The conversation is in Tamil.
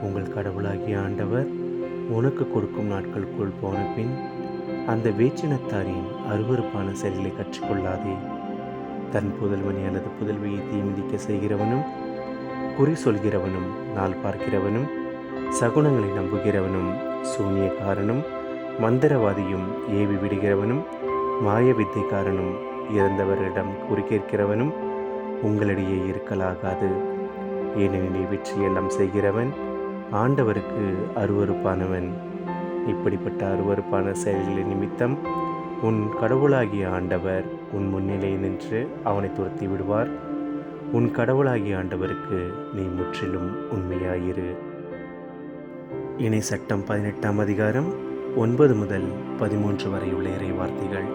உங்கள் கடவுளாகிய ஆண்டவர் உனக்கு கொடுக்கும் நாட்களுக்குள் போன பின் அந்த வேற்றினத்தாரின் அருவருப்பான செயல்களை கற்றுக்கொள்ளாதே. தன் புதல்வனை அல்லது புதல்வியை தீமிதிக்க செய்கிறவனும், குறி சொல்கிறவனும், நாள் பார்க்கிறவனும், சகுனங்களை நம்புகிறவனும், சூனியக்காரனும், மந்திரவாதியும், ஏவி விடுகிறவனும், மாய வித்தைக்காரனும், இறந்தவரிடம் குறி கேட்கிறவனும் உங்களிடையே இருக்கலாகாது. ஏனெனில் வெற்றியெல்லாம் செய்கிறவன் ஆண்டவருக்கு அருவருப்பானவன். இப்படிப்பட்ட அருவருப்பான செயல்களின் நிமித்தம் உன் கடவுளாகிய ஆண்டவர் உன் முன்னிலை நின்று அவனை துரத்தி விடுவார். உன் கடவுளாகிய ஆண்டவருக்கு நீ முற்றிலும் உண்மையாயிரு. இணை சட்டம் 18ஆம் அதிகாரம் 9 முதல் 13 வரை உள்ள இறை வார்த்தைகள்.